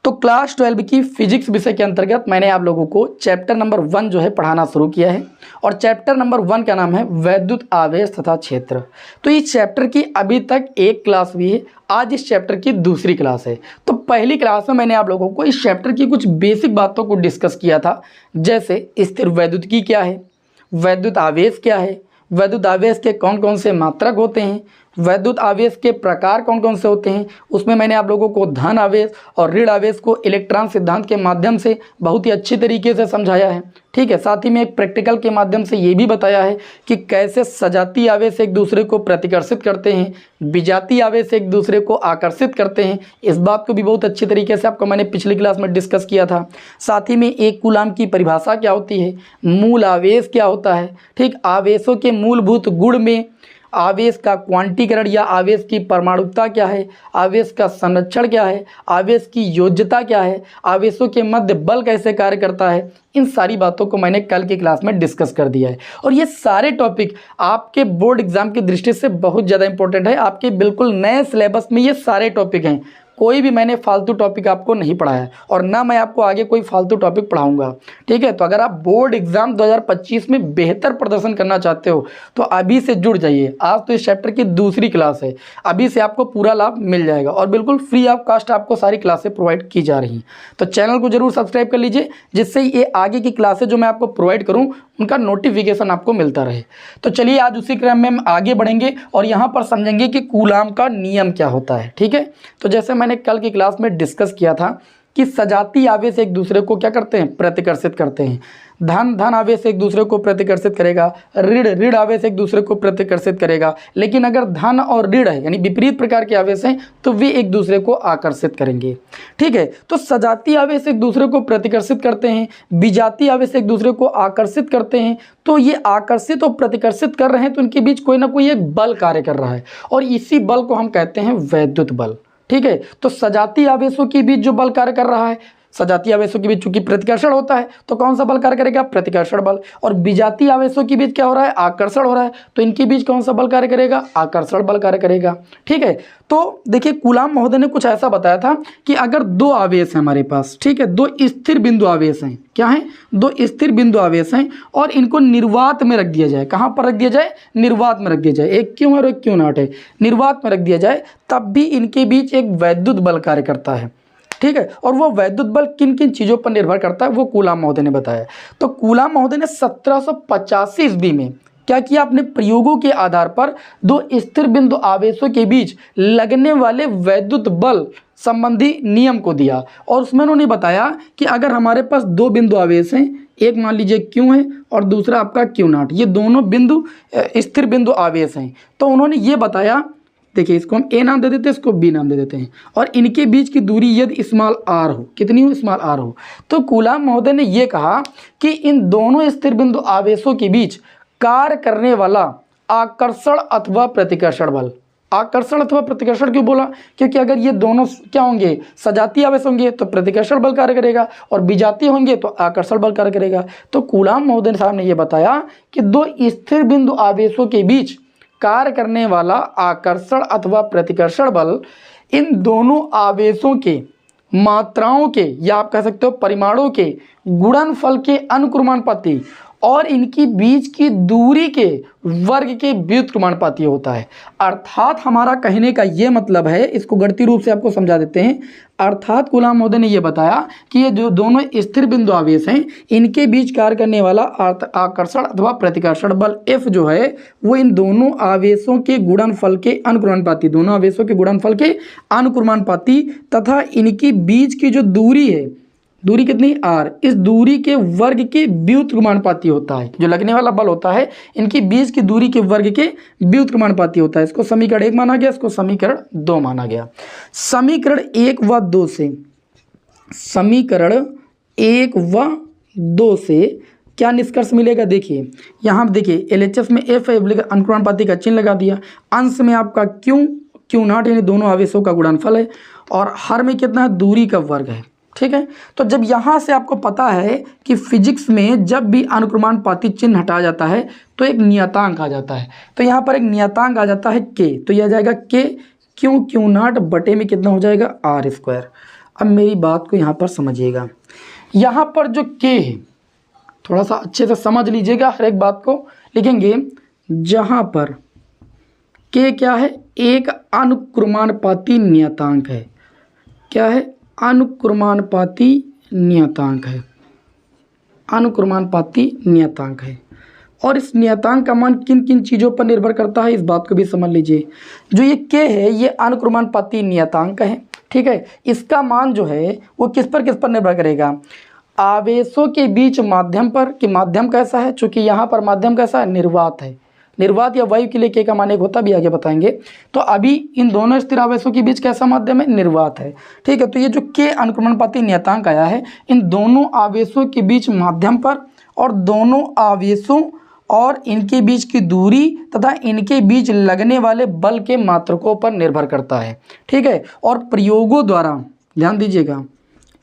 तो क्लास 12 की फिजिक्स विषय के अंतर्गत मैंने आप लोगों को चैप्टर नंबर 1 जो है पढ़ाना शुरू किया है और चैप्टर नंबर 1 का नाम है वैद्युत आवेश तथा क्षेत्र। तो इस चैप्टर की अभी तक एक क्लास हुई है, आज इस चैप्टर की दूसरी क्लास है। तो पहली क्लास में मैंने आप लोगों को इस चैप्टर की कुछ बेसिक बातों को डिस्कस किया था, जैसे स्थिर वैद्युतिकी क्या है, वैद्युत आवेश क्या है, वैद्युत आवेश के कौन कौन से मात्रक होते हैं, वैद्युत आवेश के प्रकार कौन कौन से होते हैं। उसमें मैंने आप लोगों को धन आवेश और ऋण आवेश को इलेक्ट्रॉन सिद्धांत के माध्यम से बहुत ही अच्छी तरीके से समझाया है। ठीक है, साथ ही में एक प्रैक्टिकल के माध्यम से ये भी बताया है कि कैसे सजातीय आवेश एक दूसरे को प्रतिकर्षित करते हैं, विजातीय आवेश एक दूसरे को आकर्षित करते हैं। इस बात को भी बहुत अच्छी तरीके से आपको मैंने पिछली क्लास में डिस्कस किया था। साथ ही में एक कूलाम की परिभाषा क्या होती है, मूल आवेश क्या होता है, ठीक, आवेशों के मूलभूत गुण में आवेश का क्वांटीकरण या आवेश की परमाणुकता क्या है, आवेश का संरक्षण क्या है, आवेश की योज्यता क्या है, आवेशों के मध्य बल कैसे कार्य करता है, इन सारी बातों को मैंने कल की क्लास में डिस्कस कर दिया है। और ये सारे टॉपिक आपके बोर्ड एग्जाम की दृष्टि से बहुत ज़्यादा इंपॉर्टेंट है। आपके बिल्कुल नए सिलेबस में ये सारे टॉपिक हैं, कोई भी मैंने फालतू टॉपिक आपको नहीं पढ़ाया और ना मैं आपको आगे कोई फालतू टॉपिक पढ़ाऊंगा। ठीक है, तो अगर आप बोर्ड एग्जाम 2025 में बेहतर प्रदर्शन करना चाहते हो तो अभी से जुड़ जाइए। आज तो इस चैप्टर की दूसरी क्लास है, अभी से आपको पूरा लाभ मिल जाएगा और बिल्कुल फ्री ऑफ कास्ट आपको सारी क्लासें प्रोवाइड की जा रही हैं। तो चैनल को जरूर सब्सक्राइब कर लीजिए, जिससे ये आगे की क्लासें जो मैं आपको प्रोवाइड करूँ उनका नोटिफिकेशन आपको मिलता रहे। तो चलिए आज उसी क्रम में हम आगे बढ़ेंगे और यहाँ पर समझेंगे कि कूलाम का नियम क्या होता है। ठीक है, तो जैसे मैंने कल की क्लास में डिस्कस किया था कि सजातीय आवेश एक दूसरे को क्या करते हैं, प्रतिकर्षित करते हैं। धन आवेश एक दूसरे को प्रतिकर्षित करेगा, ऋण आवेश एक दूसरे को प्रतिकर्षित करेगा। लेकिन अगर धन और ऋण है यानी विपरीत प्रकार के आवेश हैं तो वे एक दूसरे को आकर्षित करेंगे। ठीक है, तो सजातीय आवेश एक दूसरे को प्रतिकर्षित करते हैं, विजातीय आवेश एक दूसरे को आकर्षित करते हैं। तो ये आकर्षित और प्रतिकर्षित कर रहे हैं तो इनके बीच कोई ना कोई एक बल कार्य कर रहा है और इसी बल को हम कहते हैं वैद्युत बल। ठीक है, तो सजातीय आवेशों के बीच जो बल कार्य कर रहा है, सजातीय आवेशों के बीच चूंकि प्रतिकर्षण होता है तो कौन सा बल कार्य करेगा, प्रतिकर्षण बल। और विजातीय आवेशों के बीच क्या हो रहा है, आकर्षण हो रहा है, तो इनके बीच कौन सा बल कार्य करेगा, आकर्षण बल कार्य करेगा। ठीक है, तो देखिए कूलाम महोदय ने कुछ ऐसा बताया था कि अगर दो आवेश हैं हमारे पास, ठीक है, दो स्थिर बिंदु आवेश हैं, क्या है, दो स्थिर बिंदु आवेश हैं और इनको निर्वात में रख दिया जाए। कहाँ पर रख दिया जाए, निर्वात में रख दिया जाए। एक क्यों और एक क्यों नॉट है, निर्वात में रख दिया जाए, तब भी इनके बीच एक वैद्युत बल कार्य करता है। ठीक है, और वो वैद्युत बल किन किन चीज़ों पर निर्भर करता है वो कूलाम महोदय ने बताया। तो कूलाम महोदय ने 1785 ईस्वी में क्या किया, अपने प्रयोगों के आधार पर दो स्थिर बिंदु आवेशों के बीच लगने वाले वैद्युत बल संबंधी नियम को दिया। और उसमें उन्होंने बताया कि अगर हमारे पास दो बिंदु आवेश हैं, एक मान लीजिए क्यू है और दूसरा आपका क्यू नॉट, ये दोनों बिंदु स्थिर बिंदु आवेश हैं, तो उन्होंने ये बताया, देखिए इसको हम ए नाम दे देते हैं, इसको बी नाम दे देते हैं, और इनके बीच की दूरी यदि स्मॉल आर हो, कितनी हो, स्मॉल आर हो, तो कूलाम महोदय ने ये कहा कि इन दोनों स्थिर बिंदु आवेशों के बीच कार्य करने वाला आकर्षण अथवा प्रतिकर्षण बल, आकर्षण अथवा प्रतिकर्षण क्यों बोला, क्योंकि अगर ये दोनों क्या होंगे, सजातीय आवेश होंगे तो प्रतिकर्षण बल कार्य करेगा और विजातीय होंगे तो आकर्षण बल कार्य करेगा। तो कूलाम महोदय साहब ने ये बताया कि दो स्थिर बिंदु आवेशों के बीच कार्य करने वाला आकर्षण अथवा प्रतिकर्षण बल इन दोनों आवेशों के मात्राओं के या आप कह सकते हो परिमाणों के गुणनफल के अनुक्रमानुपाती और इनकी बीच की दूरी के वर्ग के व्युत्क्रमानुपाती होता है। अर्थात हमारा कहने का ये मतलब है, इसको गणितीय रूप से आपको समझा देते हैं। अर्थात कूलाम महोदय ने ये बताया कि ये जो दोनों स्थिर बिंदु आवेश हैं इनके बीच कार्य करने वाला आकर्षण अथवा प्रतिकर्षण बल F जो है वो इन दोनों आवेशों के गुणनफल के अनुक्रमानुपाती, दोनों आवेशों के गुणनफल के अनुक्रमानुपाती तथा इनकी बीच की जो दूरी है, दूरी कितनी r, इस दूरी के वर्ग के व्युत्क्रमानुपाती होता है। जो लगने वाला बल होता है इनकी बीच की दूरी के वर्ग के व्युत्क्रमानुपाती होता है। इसको समीकरण 1 माना गया, इसको समीकरण 2 माना गया। समीकरण 1 व 2 से, समीकरण 1 व 2 से क्या निष्कर्ष मिलेगा, देखिए यहाँ देखिए LHS में F है, अनुक्रमानुपाती का चिन्ह लगा दिया, अंश में आपका क्यू नॉट यानी दोनों आवेशों का गुणनफल है और हर में कितना है, दूरी का वर्ग है। ठीक है, तो जब यहाँ से आपको पता है कि फिजिक्स में जब भी अनुक्रमानुपाती चिन्ह हटाया जाता है तो एक नियतांक आ जाता है, तो यहाँ पर एक नियतांक आ जाता है k, तो यह आ जाएगा k क्यू नॉट बटे में कितना हो जाएगा, r स्क्वायर। अब मेरी बात को यहाँ पर समझिएगा, यहाँ पर जो के है थोड़ा सा अच्छे से समझ लीजिएगा, हर एक बात को लिखेंगे। जहाँ पर के क्या है, एक अनुक्रमानुपाती नियतांक है। क्या है? अनुक्रमानुपाती नियतांक है। अनुक्रमानुपाती नियतांक है। और इस नियतांक का मान किन किन चीज़ों पर निर्भर करता है, इस बात को भी समझ लीजिए। जो ये के है ये अनुक्रमानुपाती नियतांक है, ठीक है। इसका मान जो है वो किस पर निर्भर करेगा? आवेशों के बीच माध्यम पर, कि माध्यम कैसा है, चूंकि यहाँ पर माध्यम कैसा है, निर्वात है। निर्वात या वायु के लिए के का मान एक होता भी आगे बताएंगे। तो अभी इन दोनों स्थिर आवेशों के बीच कैसा माध्यम है, निर्वात है, ठीक है। तो ये जो के अनुक्रमानुपाती नियतांक आया है, इन दोनों आवेशों के बीच माध्यम पर और दोनों आवेशों और इनके बीच की दूरी तथा इनके बीच लगने वाले बल के मात्रकों पर निर्भर करता है, ठीक है। और प्रयोगों द्वारा, ध्यान दीजिएगा,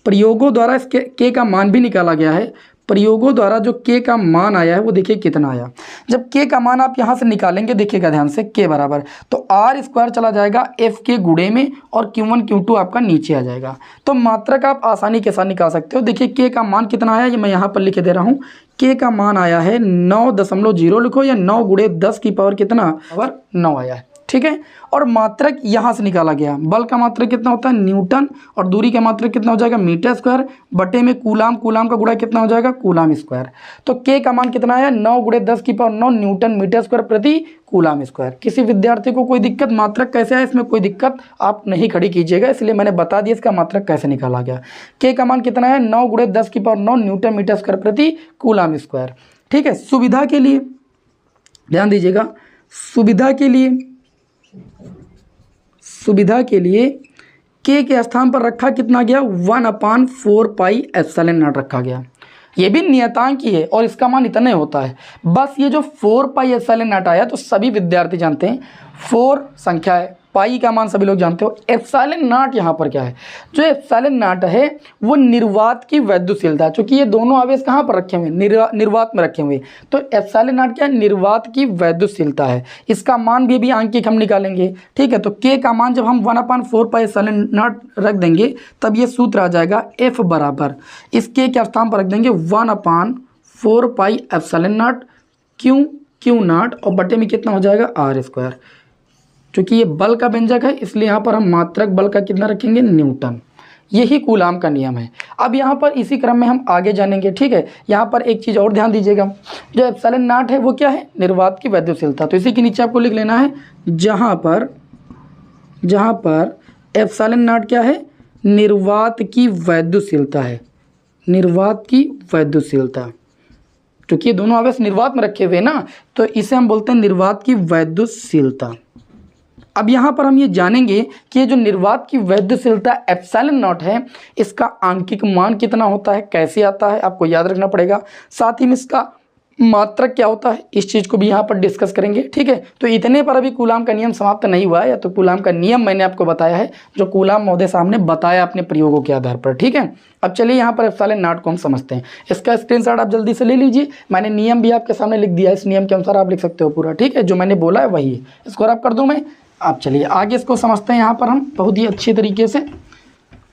प्रयोगों द्वारा इस के का मान भी निकाला गया है। प्रयोगों द्वारा जो के का मान आया है वो देखिए कितना आया। जब के का मान आप यहाँ से निकालेंगे, देखिएगा ध्यान से, के बराबर तो आर स्क्वायर चला जाएगा एफ के गुणे में और Q1 Q2 आपका नीचे आ जाएगा। तो मात्रक आप आसानी के साथ निकाल सकते हो। देखिए के का मान कितना आया, ये मैं यहाँ पर लिखे दे रहा हूँ। के का मान आया है 9.0 लिखो, या 9 गुणे 10 की पावर कितना, पावर 9 आया है, ठीक है। और मात्रक यहाँ से निकाला गया, बल का मात्रक कितना होता है, न्यूटन, और दूरी का मात्रक कितना हो जाएगा, मीटर स्क्वायर, बटे में कूलाम, कूलाम का गुणा कितना हो जाएगा, कूलाम स्क्वायर। तो के का मान कितना है, 9 गुणे 10 की पावर 9 न्यूटन मीटर स्क्वायर प्रति कूलाम स्क्वायर। किसी विद्यार्थी को कोई दिक्कत, मात्रक कैसे है, इसमें कोई दिक्कत आप नहीं खड़ी कीजिएगा, इसलिए मैंने बता दिया इसका मात्रक कैसे निकाला गया। के का मान कितना है, 9 गुणे 10 की पावर 9 न्यूटन मीटर स्क्वायर प्रति कूलाम स्क्वायर, ठीक है। सुविधा के लिए ध्यान दीजिएगा, सुविधा के लिए के स्थान पर रखा कितना गया, 1/4 पाई एप्सिलॉन नॉट रखा गया। ये भी नियतांक ही है और इसका मान इतना ही होता है। बस ये जो 4 पाई एप्सिलॉन नॉट आया तो सभी विद्यार्थी जानते हैं 4 संख्या है, पाई का मान सभी लोग जानते हो। एप्सिलॉन नॉट यहाँ पर क्या है, जो एप्सिलॉन नॉट है वो निर्वात की वैद्युशीलता है, क्योंकि ये दोनों आवेश कहाँ पर रखे हुए, निर्वात में रखे हुए। तो एप्सिलॉन नॉट क्या है, निर्वात की वैद्युशीलता है। इसका मान भी अभी आंकिक हम निकालेंगे, ठीक है। तो के का मान जब हम 1/4 पाई एप्सिलॉन नॉट रख देंगे तब ये सूत्र आ जाएगा एफ बराबर, इस के स्थान पर रख देंगे 1/4 pi epsilon not Q not, और बटे में कितना हो जाएगा, आर स्क्वायर। क्योंकि ये बल का व्यंजक है इसलिए यहाँ पर हम मात्रक बल का कितना रखेंगे, न्यूटन। यही कूलाम का नियम है। अब यहाँ पर इसी क्रम में हम आगे जानेंगे, ठीक है। यहाँ पर एक चीज़ और ध्यान दीजिएगा, जो एप्सिलॉन नॉट है वो क्या है, निर्वात की वैद्युशीलता। तो इसी के नीचे आपको लिख लेना है, जहाँ पर एप्सिलॉन नॉट क्या है, निर्वात की वैद्युशीलता है, निर्वात की वैद्युशीलता। क्योंकि ये दोनों आवेश निर्वात में रखे हुए ना, तो इसे हम बोलते हैं निर्वात की वैद्युशीलता। अब यहाँ पर हम ये जानेंगे कि ये जो निर्वात की वैद्युशीलता एप्सिलॉन नॉट है, इसका आंकिक मान कितना होता है, कैसे आता है, आपको याद रखना पड़ेगा। साथ ही में इसका मात्रक क्या होता है, इस चीज़ को भी यहाँ पर डिस्कस करेंगे, ठीक है। तो इतने पर अभी कूलाम का नियम समाप्त नहीं हुआ है, या तो कूलाम का नियम मैंने आपको बताया है, जो कूलाम महोदय साहब ने बताया अपने प्रयोगों के आधार पर, ठीक है। अब चलिए यहाँ पर एप्सिलॉन नॉट को हम समझते हैं। इसका स्क्रीनशॉट आप जल्दी से ले लीजिए, मैंने नियम भी आपके सामने लिख दिया है, इस नियम के अनुसार आप लिख सकते हो पूरा, ठीक है। जो मैंने बोला है वही है, इसको आप कर दूँ मैं। आप चलिए आगे इसको समझते हैं यहाँ पर हम बहुत ही अच्छी तरीके से,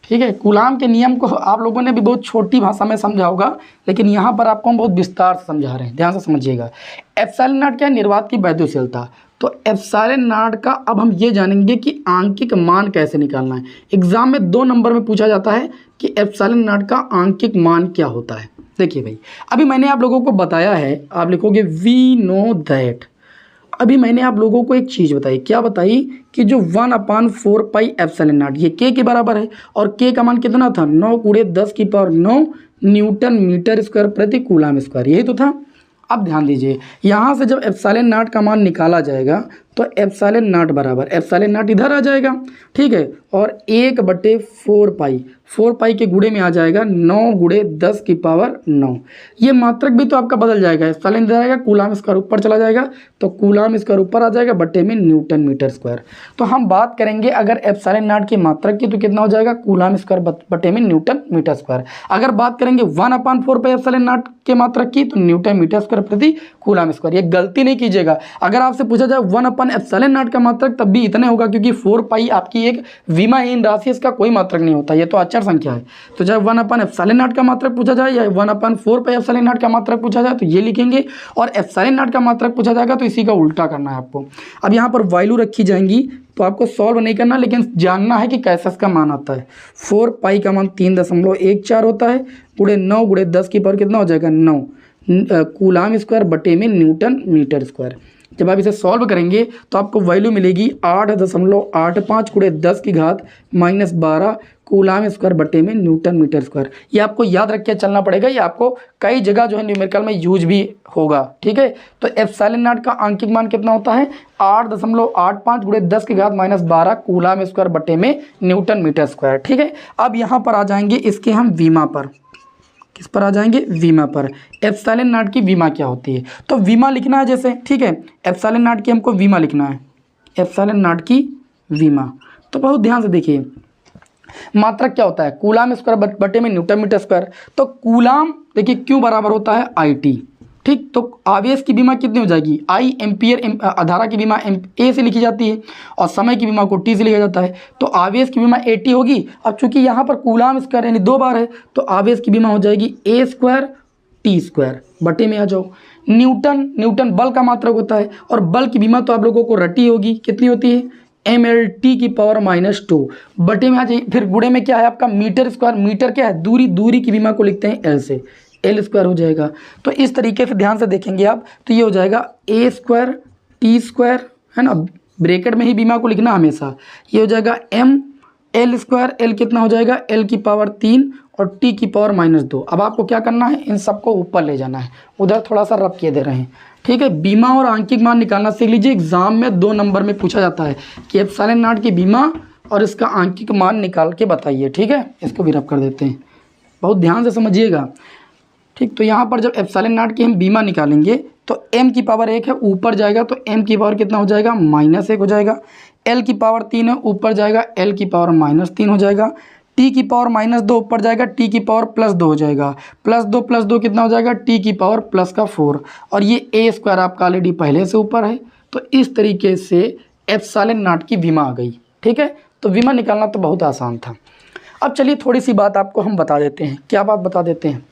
ठीक है। कूलाम के नियम को आप लोगों ने भी बहुत छोटी भाषा में समझा होगा, लेकिन यहाँ पर आपको हम बहुत विस्तार से समझा रहे हैं, ध्यान से समझिएगा। एप्सिलॉन नॉट क्या है, निर्वात की वैद्युशीलता। तो एप्सिलॉन नॉट का अब हम ये जानेंगे कि आंकिक मान कैसे निकालना है। एग्जाम में 2 नंबर में पूछा जाता है कि एप्सिलॉन नॉट का आंकिक मान क्या होता है। देखिए भाई, अभी मैंने आप लोगों को बताया है, आप लिखोगे वी नो दैट। अभी मैंने आप लोगों को एक चीज़ बताई, क्या बताई, कि जो 1/4 पाई एप्सिलॉन नॉट ये के बराबर है, और के का मान कितना था, 9 गुणे 10 की पावर 9 न्यूटन मीटर स्क्वायर प्रति कूलाम स्क्वायर, यही तो था। अब ध्यान दीजिए, यहाँ से जब एप्सिलॉन नॉट का मान निकाला जाएगा तो एप्सिलॉन नॉट बराबर, एप्सिलॉन नॉट इधर आ जाएगा, ठीक है, और 1/4 पाई के गुणे में आ जाएगा 9 गुणे 10 की पावर 9। ये मात्रक भी तो आपका बदल जाएगा, एप्सिलॉन इधर आएगा, कूलाम स्क्वायर ऊपर चला जाएगा, तो कूलाम स्क्वायर ऊपर आ जाएगा, बटे में न्यूटन मीटर स्क्वायर। तो हम बात करेंगे अगर एप्सिलॉन नॉट की मात्रक की तो कितना हो जाएगा, कूलाम स्क्वायर बटे में न्यूटन मीटर स्क्वायर। अगर बात करेंगे 1/4 पाई एप्सिलॉन नॉट के मात्रक की तो न्यूटन मीटर स्क्वायर प्रति कूलाम स्क्वायर। ये गलती नहीं कीजिएगा, अगर आपसे पूछा जाए 1/4 अपन एप्सिलॉन नॉट का मात्रक तब भी इतने होगा क्योंकि 4 पाई आपकी एक विमाहीन राशि, इसका कोई मात्रक नहीं होता, ये तो अचर संख्या है। तो जब 1 अपन एप्सिलॉन नॉट का मात्रक पूछा जाए या 1 अपन 4 पाई एप्सिलॉन नॉट का मात्रक पूछा जाए तो ये लिखेंगे, और एप्सिलॉन नॉट का मात्रक पूछा जाएगा तो इसी का उल्टा करना है आपको। अब यहाँ पर वैल्यू रखी जाएंगी तो आपको सॉल्व नहीं करना, लेकिन जानना है कि कैसे इसका मान आता है। 4 पाई का मान 3.14 होता है, गुणे 9 गुणे 10 की पावर कितना हो जाएगा 9 कूलाम स्क्वायर बटे में न्यूटन मीटर स्क्वायर। जब आप इसे सॉल्व करेंगे तो आपको वैल्यू मिलेगी 8.85 गुणे 10 की घात -12 कूलाम स्क्वायर बटे में न्यूटन मीटर स्क्वायर। ये आपको याद रख के चलना पड़ेगा, ये आपको कई जगह जो है न्यूमेरिकल में यूज भी होगा, ठीक है। तो एप्सिलॉन नॉट का आंकिक मान कितना होता है 8.85 गुणे 10 की घात -12 कूलाम स्क्वायर बटे में न्यूटन मीटर स्क्वायर, ठीक है। अब यहाँ पर आ जाएंगे इसके हम विमा पर, किस पर आ जाएंगे विमा पर। एप्सिलॉन नॉट की विमा क्या होती है, तो विमा लिखना है जैसे, ठीक है। एप्सिलॉन नॉट की हमको विमा लिखना है, एप्सिलॉन नॉट की विमा। तो बहुत ध्यान से देखिए मात्रक क्या होता है कूलाम स्क्वायर बटे में न्यूटन मीटर स्क्वायर। तो कूलाम देखिए क्यों बराबर होता है IT, ठीक। तो आवेश की विमा कितनी हो जाएगी I एम्पियर, धारा की विमा A से लिखी जाती है और समय की विमा को T से लिखा जाता है। तो आवेश की विमा AT होगी। अब चूंकि यहाँ पर कूलाम स्क्वायर यानी 2 बार है तो आवेश की विमा हो जाएगी A स्क्वायर T स्क्वायर बटे में आ जाओ। न्यूटन बल का मात्रक होता है और बल की विमा तो आप लोगों को रटी होगी, कितनी होती है MLT की पावर -2 बटे में आ जाइए। फिर गुणे में क्या है आपका मीटर स्क्वायर, मीटर क्या है दूरी की विमा को लिखते हैं L से, L स्क्वायर हो जाएगा। तो इस तरीके से ध्यान से देखेंगे आप तो ये हो जाएगा A स्क्वायर T स्क्वायर, है ना, ब्रैकेट में ही विमा को लिखना हमेशा। ये हो जाएगा ML स्क्वायर, L कितना हो जाएगा L की पावर 3 और T की पावर -2। अब आपको क्या करना है इन सबको ऊपर ले जाना है, उधर थोड़ा सा रब किए दे रहे हैं, ठीक है। बीमा और आंकिक मान निकालना सीख लीजिए, एग्जाम में 2 नंबर में पूछा जाता है कि एप्सिलॉन नॉट की बीमा और इसका आंकिक मान निकाल के बताइए, ठीक है। इसको भी रब कर देते हैं, बहुत ध्यान से समझिएगा, ठीक। तो यहाँ पर जब एप्सिलॉन नॉट की हम बीमा निकालेंगे तो m की पावर 1 है, ऊपर जाएगा तो m की पावर कितना हो जाएगा -1 हो जाएगा। l की पावर 3 है, ऊपर जाएगा l की पावर -3 हो जाएगा। t की पावर -2 ऊपर जाएगा, t की पावर +2 हो जाएगा। +2 कितना हो जाएगा t की पावर +4। और ये a स्क्वायर आपका ऑलरेडी पहले से ऊपर है। तो इस तरीके से एप्सिलॉन नॉट की विमा आ गई, ठीक है। तो विमा निकालना तो बहुत आसान था। अब चलिए थोड़ी सी बात आपको हम बता देते हैं। क्या बात बता देते हैं,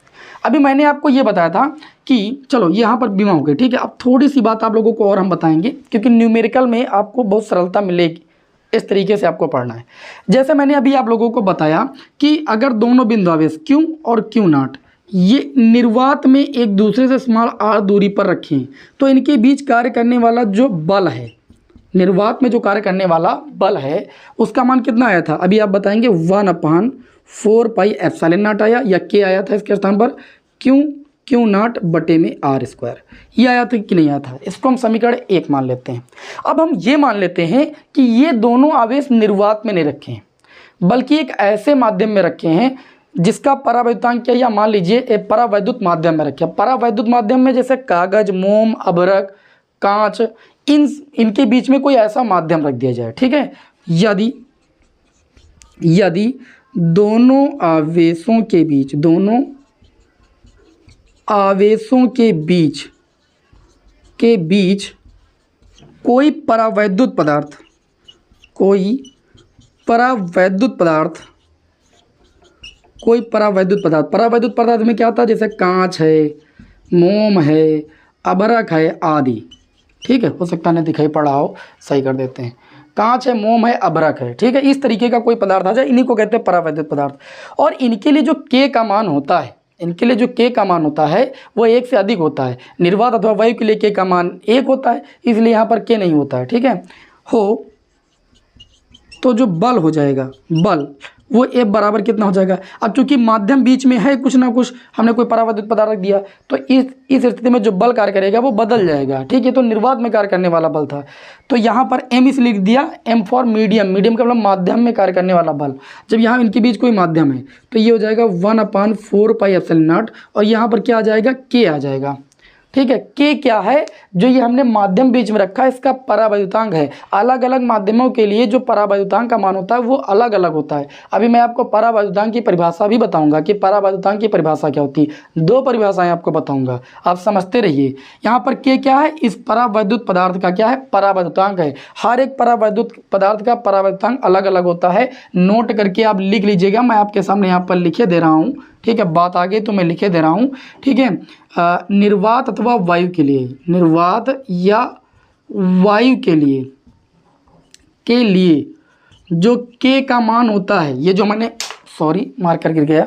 अभी मैंने आपको ये बताया था कि चलो यहाँ पर बीमा हो गई, ठीक है। अब थोड़ी सी बात आप लोगों को और हम बताएंगे क्योंकि न्यूमेरिकल में आपको बहुत सरलता मिलेगी, इस तरीके से आपको पढ़ना है। जैसे मैंने अभी आप लोगों को बताया कि अगर दोनों बिंदु आवेश Q और Q नॉट ये निर्वात में एक दूसरे से स्मॉल r दूरी पर रखें तो इनके बीच कार्य करने वाला जो बल है, निर्वात में जो कार्य करने वाला बल है उसका मान कितना आया था, अभी आप बताएंगे 1/4 पाई एप्सिलॉन नॉट आया या K आया था इसके स्थान पर Q नॉट बटे में R स्क्वायर, ये आया था कि नहीं आया था। इसको हम समीकरण 1 मान लेते हैं। अब हम ये मान लेते हैं कि ये दोनों आवेश निर्वात में नहीं रखे हैं बल्कि एक ऐसे माध्यम में रखे हैं जिसका परावैद्युतांक क्या, या मान लीजिए परावैद्युत माध्यम में रखे। परावैद्युत माध्यम में जैसे कागज, मोम, अभ्रक, कांच, इनके बीच में कोई ऐसा माध्यम रख दिया जाए, ठीक है। यदि दोनों आवेशों के बीच कोई परावैद्युत पदार्थ में क्या होता है, जैसे कांच है, मोम है, अभ्रक है आदि, ठीक है। हो सकता है दिखाई पड़ा हो, सही कर देते हैं। कांच है, मोम है, अभ्रक है, ठीक है। इस तरीके का कोई पदार्थ आ जाए, इन्हीं को कहते हैं परावैद्युत पदार्थ। और इनके लिए जो K का मान होता है, वो 1 से अधिक होता है। निर्वात अथवा वायु के लिए K का मान 1 होता है, इसलिए यहाँ पर K नहीं होता है, ठीक है। तो जो बल हो जाएगा, बल वो F बराबर कितना हो जाएगा। अब चूंकि माध्यम बीच में है कुछ ना कुछ, हमने कोई परावैद्युत पदार्थ रख दिया तो इस स्थिति में जो बल कार्य करेगा वो बदल जाएगा, ठीक है। तो निर्वात में कार्य करने वाला बल था, तो यहाँ पर M इस लिख दिया, M फॉर मीडियम का मतलब माध्यम में कार्य करने वाला बल। जब यहाँ इनके बीच कोई माध्यम है तो ये हो जाएगा 1/4 पाई एप्सिलॉन नॉट और यहाँ पर क्या आ जाएगा K आ जाएगा, ठीक है। K क्या है, जो ये हमने माध्यम बीच में रखा है इसका परावैद्युतांक है। अलग अलग माध्यमों के लिए जो परावैद्युतांक का मान होता है वो अलग अलग होता है। अभी मैं आपको परावैद्युतांक की परिभाषा भी बताऊंगा कि परावैद्युतांक की परिभाषा क्या होती है। 2 परिभाषाएं आपको बताऊंगा, आप समझते रहिए। यहाँ पर के क्या है, इस परावैद्युत पदार्थ का क्या है, परावैद्युतांक है। हर एक परावैद्युत पदार्थ का परावैद्युतांक अलग अलग होता है। नोट करके आप लिख लीजिएगा, मैं आपके सामने यहाँ पर लिखे दे रहा हूँ, ठीक है। बात आगे तो मैं लिखे दे रहा हूँ, ठीक है। निर्वात अथवा वायु के लिए, निर्वात या वायु के लिए जो के का मान होता है, ये जो मैंने मार्कर गिर गया,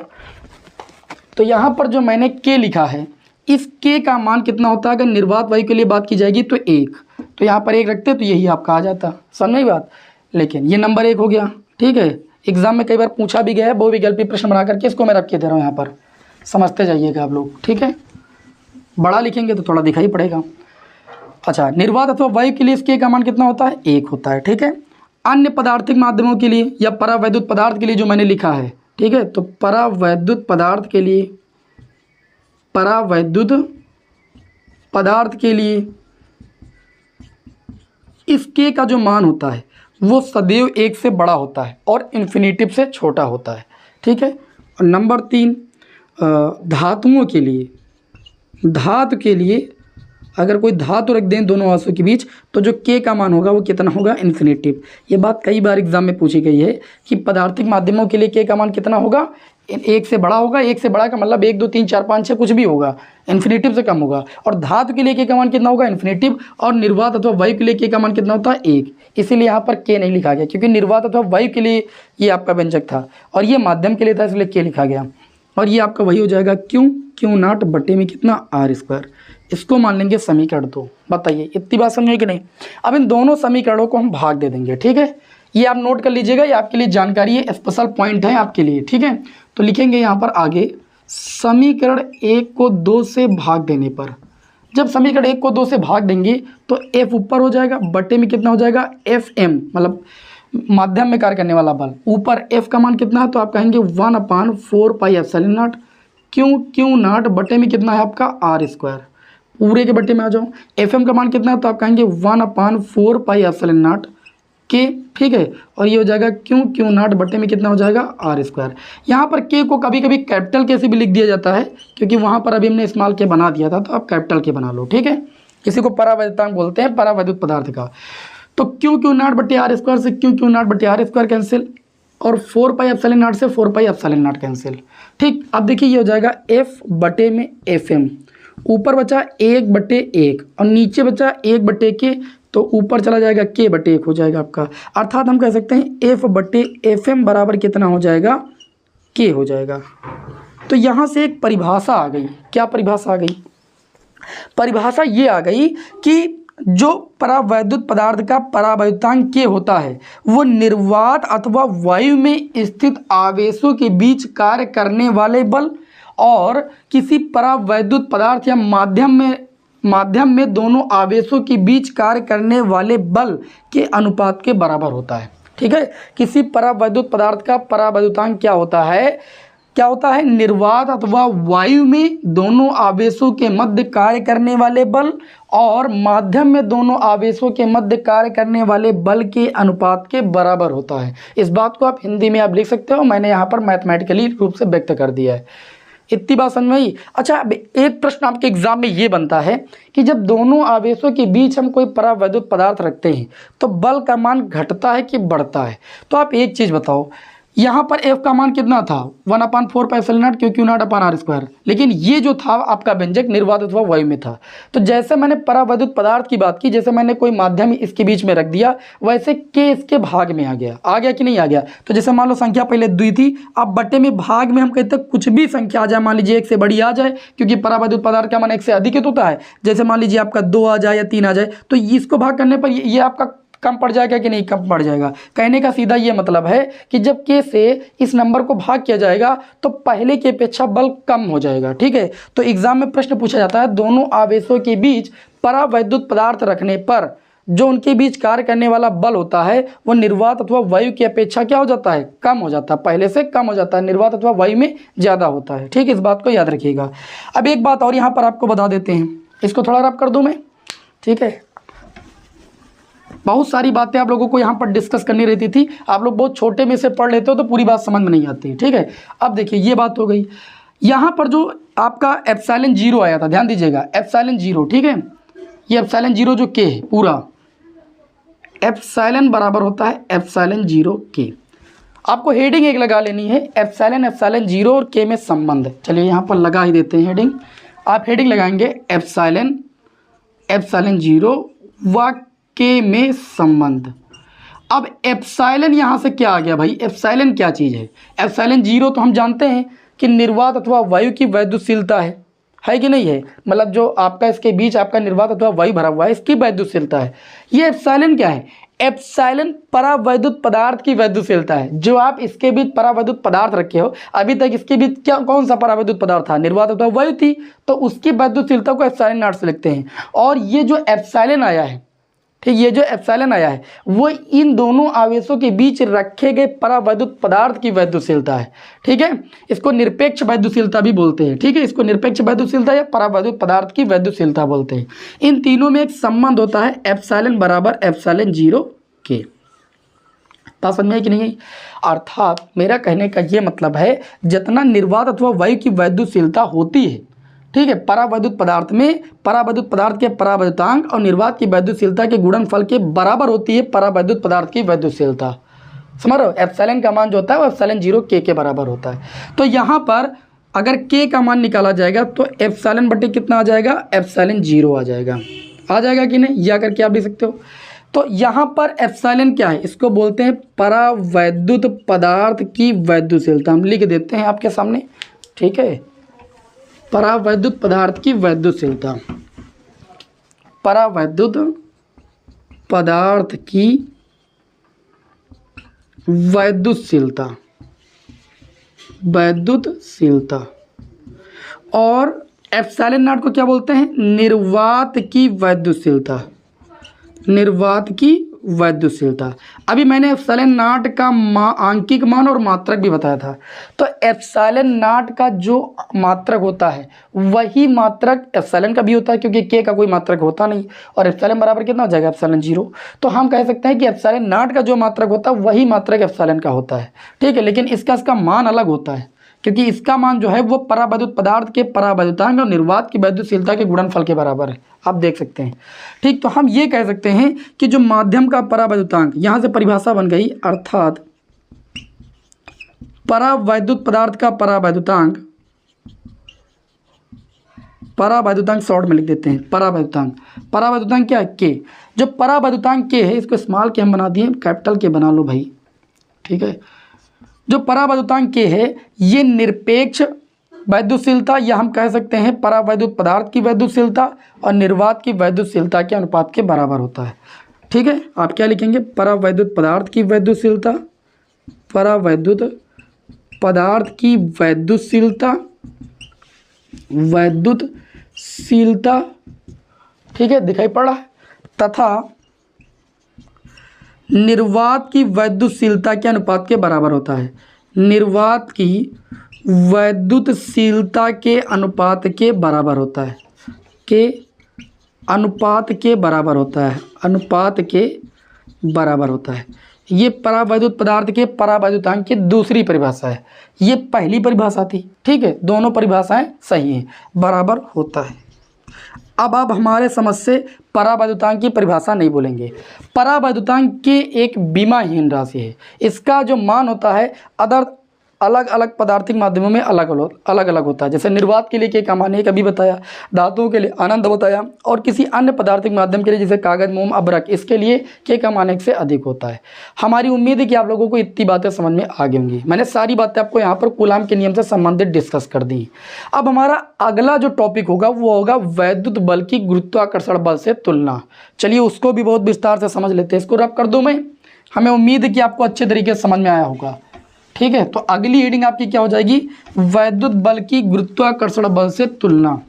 तो यहाँ पर जो मैंने के लिखा है, इस के का मान कितना होता है। अगर निर्वात वायु के लिए बात की जाएगी तो 1, तो यहाँ पर 1 रखते तो यही आपका आ जाता, समझ बात। लेकिन ये नंबर 1 हो गया, ठीक है। एग्जाम में कई बार पूछा भी गया है, बहुविकल्पी प्रश्न बना करके इसको मैं रख के दे रहा हूँ यहाँ पर, समझते जाइएगा आप लोग, ठीक है। बड़ा लिखेंगे तो थोड़ा दिखाई पड़ेगा। अच्छा, निर्वात अथवा वायु के लिए इसके का मान कितना होता है, 1 होता है, ठीक है। अन्य पदार्थिक माध्यमों के लिए या परावैद्युत पदार्थ के लिए जो मैंने लिखा है, ठीक है, तो परावैद्युत पदार्थ के लिए, परावैद्युत पदार्थ के लिए इसके का जो मान होता है वो सदैव 1 से बड़ा होता है और इन्फिनिटिव से छोटा होता है, ठीक है। और नंबर 3, धातुओं के लिए, धातु के लिए अगर कोई धातु रख दें दोनों आंसू के बीच तो जो के का मान होगा वो कितना होगा, इन्फिनिटिव। ये बात कई बार एग्जाम में पूछी गई है कि पदार्थिक माध्यमों के लिए के का मान कितना होगा, 1 से बड़ा होगा। 1 से बड़ा का मतलब 1 2 3 4 5 6 कुछ भी होगा, इन्फिनिटिव से कम होगा। और धातु के लिए के का मान कितना होगा, इन्फिनिटिव। और निर्वात अथवा वायु के लिए के का मान कितना होता है, 1। इसीलिए यहाँ पर के नहीं लिखा गया, क्योंकि निर्वात अथवा वायु के लिए ये आपका व्यंजक था और ये माध्यम के लिए था, इसलिए के लिखा गया। और ये आपका वही हो जाएगा क्यों नॉट बटे में कितना, r²। इसको मान लेंगे समीकरण 2। बताइए इतनी बात समझे कि नहीं। अब इन दोनों समीकरणों को हम भाग दे देंगे, ठीक है। ये आप नोट कर लीजिएगा, ये आपके लिए जानकारी है, स्पेशल पॉइंट है आपके लिए, ठीक है। तो लिखेंगे यहाँ पर आगे, समीकरण 1 को 2 से भाग देने पर, जब समीकरण 1 को 2 से भाग देंगे तो f ऊपर हो जाएगा, बटे में कितना हो जाएगा, Fm, मतलब माध्यम में कार्य करने वाला बल। ऊपर f का मान कितना है तो आप कहेंगे 1/4πε0 क्यू नॉट बटे में कितना है आपका, r²। पूरे के बटे में आ जाओ। Fm का मान कितना है तो आप कहेंगे 1/4πε0 के, ठीक है। और ये हो जाएगा क्यू नॉट बटे में कितना हो जाएगा, r²। यहाँ पर के को कभी कभी कैपिटल के से भी लिख दिया जाता है, क्योंकि वहाँ पर अभी हमने स्मॉल के बना दिया था, तो आप कैपिटल के बना लो, ठीक है। इसी को परावैद्युतांक बोलते हैं, परावैद्युत पदार्थ का। तो क्यू नॉट बटे r² से क्यू नॉट बटे r² कैंसिल, और 4πε0 से 4πε0 कैंसिल, ठीक। अब देखिए ये हो जाएगा f बटे में Fm, ऊपर बचा 1/1 और नीचे बचा 1/k, तो ऊपर चला जाएगा k बटे 1 हो जाएगा आपका। अर्थात हम कह सकते हैं f बटे Fm बराबर कितना हो जाएगा, k हो जाएगा। तो यहाँ से एक परिभाषा आ गई। क्या परिभाषा आ गई, परिभाषा ये आ गई कि जो परावैद्युत पदार्थ का परावैद्युतांक के होता है वो निर्वात अथवा वायु में स्थित आवेशों के बीच कार्य करने वाले बल और किसी परावैद्युत पदार्थ या माध्यम में दोनों आवेशों के बीच कार्य करने वाले बल के अनुपात के बराबर होता है, ठीक है। किसी परावैद्युत पदार्थ का परावैद्युतांक क्या होता है, निर्वात अथवा वायु में दोनों आवेशों के मध्य कार्य करने वाले बल और माध्यम में दोनों आवेशों के मध्य कार्य करने वाले बल के अनुपात के बराबर होता है। इस बात को आप हिंदी में आप लिख सकते हो, मैंने यहाँ पर मैथमेटिकली रूप से व्यक्त कर दिया है। इतनी बात समझ में आई। अच्छा, अब एक प्रश्न आपके एग्जाम में ये बनता है कि जब दोनों आवेशों के बीच हम कोई परावैद्युत पदार्थ रखते हैं तो बल का मान घटता है कि बढ़ता है। तो आप एक चीज़ बताओ, यहाँ पर f का मान कितना था, 1/4πε0 क्यू नॉट अपान r², लेकिन ये जो था आपका व्यंजक निर्वात अथवा वायु में था। तो जैसे मैंने परावैद्युत पदार्थ की बात की, जैसे मैंने कोई माध्यम इसके बीच में रख दिया, वैसे के इसके भाग में आ गया कि नहीं आ गया। तो जैसे मान लो संख्या पहले 2 थी, अब बटे में भाग में हम कहते हैं कुछ भी संख्या आ जाए, मान लीजिए 1 से बड़ी आ जाए, क्योंकि परावैद्युत पदार्थ का मान 1 से अधिक होता है। जैसे मान लीजिए आपका 2 आ जाए या 3 आ जाए, तो इसको भाग करने पर ये आपका कम पड़ जाएगा कि नहीं, कम पड़ जाएगा। कहने का सीधा ये मतलब है कि जब के से इस नंबर को भाग किया जाएगा तो पहले की अपेक्षा बल कम हो जाएगा, ठीक है। तो एग्जाम में प्रश्न पूछा जाता है, दोनों आवेशों के बीच परावैद्युत पदार्थ रखने पर जो उनके बीच कार्य करने वाला बल होता है वो निर्वात अथवा वायु की अपेक्षा क्या हो जाता है, कम हो जाता है, पहले से कम हो जाता है, निर्वात अथवा वायु में ज़्यादा होता है, ठीक। इस बात को याद रखिएगा। अब एक बात और यहाँ पर आपको बता देते हैं, इसको थोड़ा रब कर दूँ मैं, ठीक है, बहुत सारी बातें आप लोगों को यहाँ पर डिस्कस करनी रहती थी, आप लोग बहुत छोटे में से पढ़ लेते हो तो पूरी बात समझ में नहीं आती। ठीक है, अब देखिए ये बात हो गई। यहाँ पर जो आपका एप्सिलॉन 0 आया था, ध्यान दीजिएगा, एप्सिलॉन 0, ठीक है, ये एप्सिलॉन 0 जो के है पूरा, एप्सिलॉन बराबर होता है एप्सिलॉन 0 के। आपको हेडिंग एक लगा लेनी है, एप्सिलॉन 0 और के में संबंध। चलिए यहाँ पर लगा ही देते हैं हेडिंग। आप हेडिंग लगाएंगे एप्सिलॉन 0 व के में संबंध। अब एप्सिलॉन यहाँ से क्या आ गया भाई, एप्सिलॉन क्या चीज़ है? एप्सिलॉन 0 तो हम जानते हैं कि निर्वात अथवा वायु की वैद्युतशीलता है कि नहीं है, मतलब जो आपका इसके बीच आपका निर्वात अथवा वायु भरा हुआ है, इसकी वैद्युतशीलता है। ये एप्सिलॉन क्या है? एप्सिलॉन परावैद्युत पदार्थ की वैद्युतशीलता है। जो आप इसके बीच परावैद्युत पदार्थ रखे हो, अभी तक इसके बीच क्या कौन सा परावैद्युत पदार्थ था? निर्वात अथवा वायु थी, तो उसकी वैद्युतशीलता को एप्सिलॉन नॉट से लिखते हैं। और ये जो एप्सिलॉन आया है, ठीक, ये जो एप्सिलॉन आया है वो इन दोनों आवेशों के बीच रखे गए परावैद्युत पदार्थ की वैद्युतशीलता है। ठीक है, इसको निरपेक्ष वैद्युतशीलता भी बोलते हैं। ठीक है, इसको निरपेक्ष वैद्युतशीलता या परावैद्युत पदार्थ की वैद्युतशीलता बोलते हैं। इन तीनों में एक संबंध होता है, एप्सिलॉन बराबर एप्सिलॉन 0 के। बात समझ में आई कि नहीं? अर्थात मेरा कहने का ये मतलब है, जितना निर्वात अथवा वायु की वैद्युतशीलता होती है, ठीक है, परावैद्युत पदार्थ में परावैद्युत पदार्थ के परावैद्युतांक और निर्वात की वैद्युतशीलता के गुणनफल के बराबर होती है परावैद्युत पदार्थ की वैद्युतशीलता। समझ रहे हो? एप्सिलॉन का मान जो होता है वो एप्सिलॉन 0 के बराबर होता है। तो यहाँ पर अगर के का मान निकाला जाएगा तो एप्सिलॉन बटे कितना आ जाएगा? एप्सिलॉन 0 आ जाएगा। आ जाएगा कि नहीं? या करके आप भी सकते हो। तो यहाँ पर एप्सिलॉन क्या है? इसको बोलते हैं परावैद्युत पदार्थ की वैद्युतशीलता। हम लिख देते हैं आपके सामने, ठीक है, परावैद्युत पदार्थ की वैद्युतशीलता, परावैद्युत पदार्थ की वैद्युतशीलता, वैद्युतशीलता। और एप्सिलॉन नॉट को क्या बोलते हैं? निर्वात की वैद्युतशीलता, निर्वात की वैद्युतशीलता। अभी मैंने एप्सिलॉन नॉट का आंकिक मान और मात्रक भी बताया था। तो एप्सिलॉन नॉट का जो मात्रक होता है वही मात्रक एप्सिलॉन का भी होता है, क्योंकि के का कोई मात्रक होता नहीं। और एप्सिलॉन बराबर कितना हो जाएगा? एप्सिलॉन 0। तो हम कह सकते हैं कि एप्सिलॉन नॉट का जो मात्रक होता है वही मात्रक एप्सिलॉन का होता है। ठीक है, लेकिन इसका मान अलग होता है, क्योंकि इसका मान जो है वो परावैद्युत पदार्थ के परावैद्युतांक और निर्वात की वैद्युतशीलता के गुणनफल के बराबर है। आप देख सकते हैं। ठीक, तो हम ये कह सकते हैं कि जो माध्यम का परावैद्युतांक, यहाँ से परिभाषा बन गई, अर्थात परावैद्युत पदार्थ का परावैद्युतांक, परावैद्युतांक शॉर्ट में लिख देते हैं, परावैद्युतांक क्या है? के। जो परावैद्युतांक के है, इसको स्मॉल के हम बना दिए, कैपिटल के बना लो भाई। ठीक है, जो परावैद्युतांक के है ये निरपेक्ष वैद्युतशीलता, या हम कह सकते हैं परावैद्युत पदार्थ की वैद्युतशीलता और निर्वात की वैद्युतशीलता के अनुपात के बराबर होता है। ठीक है, आप क्या लिखेंगे? परावैद्युत पदार्थ की वैद्युतशीलता, परावैद्युत पदार्थ की वैद्युतशीलता, वैद्युतशीलता, ठीक है, दिखाई पड़ रहा है, तथा निर्वात की वैद्युतशीलता के अनुपात के बराबर होता है। निर्वात की वैद्युतशीलता के अनुपात के बराबर होता है, के अनुपात के बराबर होता है, अनुपात के बराबर होता है। ये परावैद्युत पदार्थ के परावैद्युतांक की दूसरी परिभाषा है। ये पहली परिभाषा थी। ठीक है, दोनों परिभाषाएं सही हैं, बराबर होता है। अब आप हमारे समझ से परावैद्युतांक की परिभाषा नहीं बोलेंगे। परावैद्युतांक के एक विमाहीन राशि है। इसका जो मान होता है अलग अलग पदार्थिक माध्यमों में अलग अलग होता है। जैसे निर्वात के लिए के का मान एक अभी बताया, धातुओं के लिए आनंद बताया, और किसी अन्य पदार्थिक माध्यम के लिए जैसे कागज, मोम, अभ्रक, इसके लिए के का मान एक से अधिक होता है। हमारी उम्मीद है कि आप लोगों को इतनी बातें समझ में आ गई होंगी। मैंने सारी बातें आपको यहाँ पर कूलाम के नियम से संबंधित डिस्कस कर दी। अब हमारा अगला जो टॉपिक होगा वो होगा वैद्युत बल की गुरुत्वाकर्षण बल से तुलना। चलिए उसको भी बहुत विस्तार से समझ लेते हैं। इसको रब कर दूँ मैं, हमें उम्मीद है कि आपको अच्छे तरीके से समझ में आया होगा। ठीक है, तो अगली हेडिंग आपकी क्या हो जाएगी? वैद्युत बल की गुरुत्वाकर्षण बल से तुलना।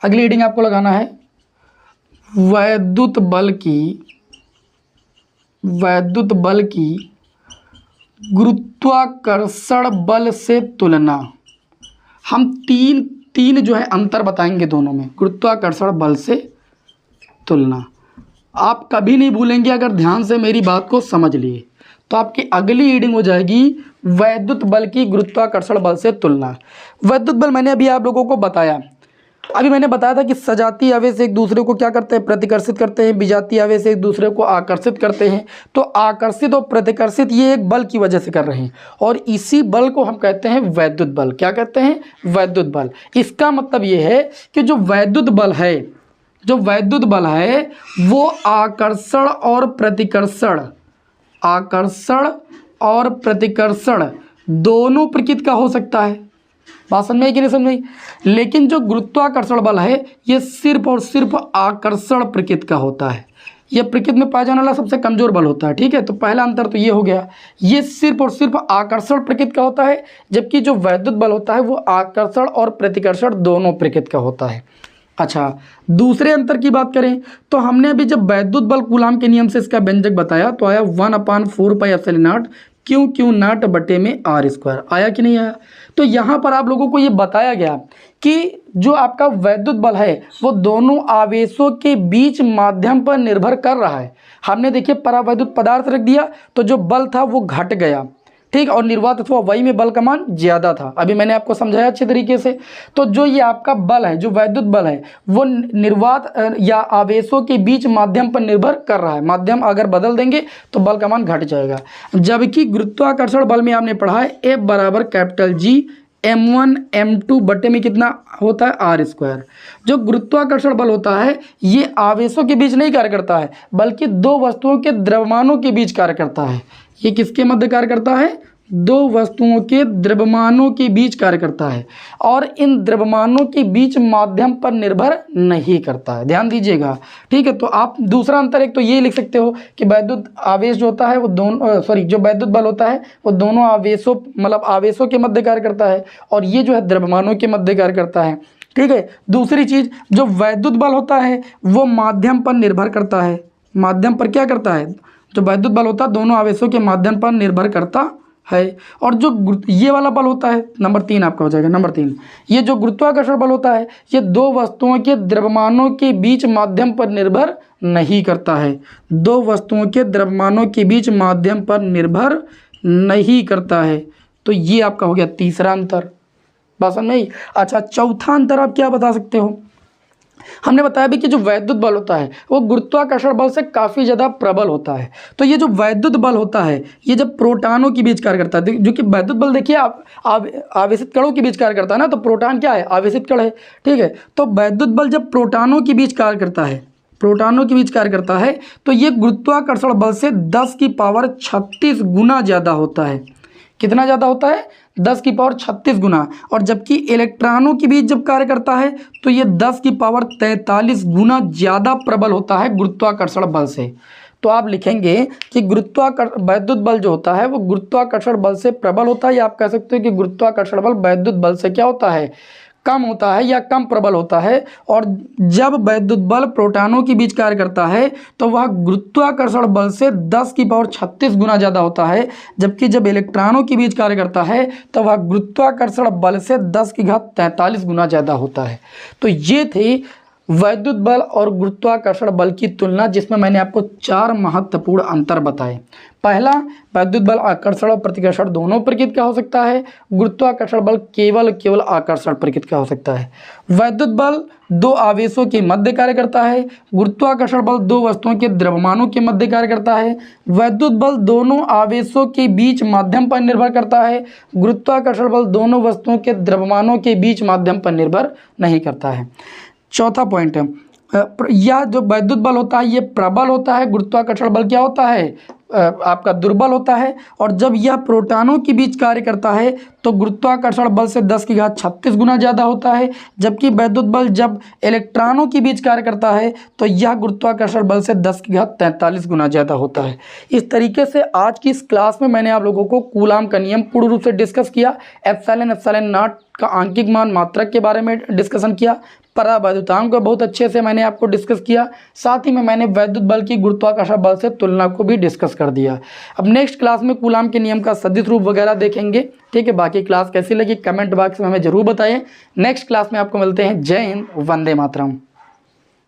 अगली हेडिंग आपको लगाना है वैद्युत बल की गुरुत्वाकर्षण बल से तुलना। हम तीन जो है अंतर बताएंगे दोनों में, गुरुत्वाकर्षण बल से तुलना। आप कभी नहीं भूलेंगे अगर ध्यान से मेरी बात को समझ लिए। तो आपकी अगली रीडिंग हो जाएगी वैद्युत बल की गुरुत्वाकर्षण बल से तुलना। वैद्युत बल मैंने अभी आप लोगों को बताया, अभी मैंने बताया था कि सजातीय आवेश एक दूसरे को क्या करते हैं, प्रतिकर्षित करते हैं, विजातीय आवेश एक दूसरे को आकर्षित करते हैं। तो आकर्षित और प्रतिकर्षित ये एक बल की वजह से कर रहे हैं और इसी बल को हम कहते हैं वैद्युत बल। क्या कहते हैं? वैद्युत बल। इसका मतलब ये है कि जो वैद्युत बल है, जो वैद्युत बल है वो आकर्षण और प्रतिकर्षण, आकर्षण और प्रतिकर्षण दोनों प्रकृति का हो सकता है। बात समझ में आई कि नहीं समझ में आई? लेकिन जो गुरुत्वाकर्षण बल है ये सिर्फ और सिर्फ आकर्षण प्रकृति का होता है। ये प्रकृति में पाया जाने वाला सबसे कमजोर बल होता है। ठीक है, तो पहला अंतर तो ये हो गया, ये सिर्फ और सिर्फ आकर्षण प्रकृति का होता है, जबकि जो वैद्युत बल होता है वो आकर्षण और प्रतिकर्षण दोनों प्रकृति का होता है। अच्छा, दूसरे अंतर की बात करें तो हमने अभी जब वैद्युत बल कूलाम के नियम से इसका व्यंजक बताया तो आया 1/4πε0 Q0 बटे में r²। आया कि नहीं आया? तो यहाँ पर आप लोगों को ये बताया गया कि जो आपका वैद्युत बल है वो दोनों आवेशों के बीच माध्यम पर निर्भर कर रहा है। हमने देखिए परावैद्युत पदार्थ रख दिया तो जो बल था वो घट गया, ठीक, और निर्वात अथवा वायु में बल का मान ज़्यादा था। अभी मैंने आपको समझाया अच्छे तरीके से। तो जो ये आपका बल है, जो वैद्युत बल है, वो निर्वात या आवेशों के बीच माध्यम पर निर्भर कर रहा है। माध्यम अगर बदल देंगे तो बल का मान घट जाएगा। जबकि गुरुत्वाकर्षण बल में आपने पढ़ा है F बराबर कैपिटल G m1 m2 बटे में कितना होता है, r²। जो गुरुत्वाकर्षण बल होता है ये आवेशों के बीच नहीं कार्य करता है बल्कि दो वस्तुओं के द्रव्यमानों के बीच कार्य करता है। ये किसके मध्य कार्य करता है? दो वस्तुओं के द्रव्यमानों के बीच कार्य करता है और इन द्रव्यमानों के बीच माध्यम पर निर्भर नहीं करता है। ध्यान दीजिएगा, ठीक है। तो आप दूसरा अंतर एक तो ये लिख सकते हो कि वैद्युत आवेश जो होता है वो दोनों जो वैद्युत बल होता है वो दोनों आवेशों मतलब आवेशों के मध्य कार्य करता है और ये जो है द्रव्यमानों के मध्य कार्य करता है। ठीक है। दूसरी चीज़, जो वैद्युत बल होता है वो माध्यम पर निर्भर करता है। माध्यम पर क्या करता है? जो वैद्युत बल होता है दोनों आवेशों के माध्यम पर निर्भर करता है। और जो ये वाला बल होता है, नंबर 3 आपका हो जाएगा। नंबर 3, ये जो गुरुत्वाकर्षण बल होता है ये दो वस्तुओं के द्रव्यमानों के बीच माध्यम पर निर्भर नहीं करता है। दो वस्तुओं के द्रव्यमानों के बीच माध्यम पर निर्भर नहीं करता है। तो ये आपका हो गया तीसरा अंतर। बात समझ में आई? अच्छा, चौथा अंतर आप क्या बता सकते हो? हमने बताया भी कि जो वैद्युत बल होता है वो गुरुत्वाकर्षण बल से काफ़ी ज़्यादा प्रबल होता है। तो ये जो वैद्युत बल होता है ये जब प्रोटॉनों के बीच कार्य करता है, जो कि वैद्युत बल देखिए आवेशित कणों के बीच कार्य करता है ना, तो प्रोटॉन क्या है? आवेशित कण है। ठीक है। तो वैद्युत बल जब प्रोटॉनों के बीच कार्य करता है, प्रोटॉनों के बीच कार्य करता है तो ये गुरुत्वाकर्षण बल से 10⁻36 गुना ज़्यादा होता है। कितना ज़्यादा होता है? 10⁻36 गुना। और जबकि इलेक्ट्रॉनों के बीच जब कार्य करता है तो ये 10⁻43 गुना ज़्यादा प्रबल होता है गुरुत्वाकर्षण बल से। तो आप लिखेंगे कि वैद्युत बल जो होता है वो गुरुत्वाकर्षण बल से प्रबल होता है, या आप कह सकते हो कि गुरुत्वाकर्षण बल वैद्युत बल से क्या होता है? कम होता है या कम प्रबल होता है। और जब वैद्युत बल प्रोटॉनों के बीच कार्य करता है तो वह गुरुत्वाकर्षण बल से 10⁻36 गुना ज़्यादा होता है, जबकि जब इलेक्ट्रॉनों के बीच कार्य करता है तो वह गुरुत्वाकर्षण बल से 10⁻43 गुना ज़्यादा होता है। तो ये थी वैद्युत बल और गुरुत्वाकर्षण बल की तुलना, जिसमें मैंने आपको 4 महत्वपूर्ण अंतर बताए। पहला, वैद्युत बल आकर्षण और प्रतिकर्षण दोनों प्रकृति का हो सकता है। गुरुत्वाकर्षण बल केवल आकर्षण प्रकृति का हो सकता है। वैद्युत बल दो आवेशों के मध्य कार्य करता है। गुरुत्वाकर्षण बल दो वस्तुओं के द्रव्यमानों के मध्य कार्य करता है। वैद्युत बल दोनों आवेशों के बीच माध्यम पर निर्भर करता है। गुरुत्वाकर्षण बल दोनों वस्तुओं के द्रव्यमानों के बीच माध्यम पर निर्भर नहीं करता है। चौथा पॉइंट है, यह जो वैद्युत बल होता है ये प्रबल होता है, गुरुत्वाकर्षण बल क्या होता है? आपका दुर्बल होता है। और जब यह प्रोटॉनों के बीच कार्य करता है तो गुरुत्वाकर्षण बल से 10⁻36 गुना ज़्यादा होता है, जबकि वैद्युत बल जब इलेक्ट्रॉनों के बीच कार्य करता है तो यह गुरुत्वाकर्षण बल से 10⁻43 गुना ज़्यादा होता है। इस तरीके से आज की इस क्लास में मैंने आप लोगों को कूलाम का नियम पूर्ण रूप से डिस्कस किया। एप्सिलॉन नॉट का आंकिक मान मात्रक के बारे में डिस्कशन किया। परावैद्युतांक को बहुत अच्छे से मैंने आपको डिस्कस किया। साथ ही में मैंने वैद्युत बल की गुरुत्वाकर्षण बल से तुलना को भी डिस्कस कर दिया। अब नेक्स्ट क्लास में कूलाम के नियम का सदिश रूप वगैरह देखेंगे। ठीक है, बाकी क्लास कैसी लगी कमेंट बॉक्स में हमें जरूर बताइए। नेक्स्ट क्लास में आपको मिलते हैं। जय हिंद, वंदे मातरम।